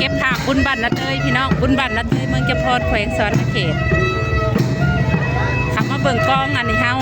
ก็บภาพบุญบัตรนัดเลยพี่น้องบุญบัตรนัดเลยเมืองเก็บพอดแขวงสวรรณเขตขับมาเบิ่งกองอันนี้เฮา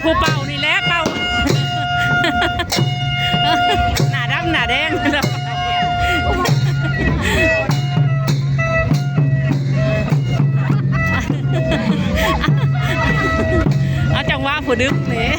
ผู้เป่านี่แหละเป่าหน้าดำหน้าแดงเอาจังว่าผู้ดึกนี่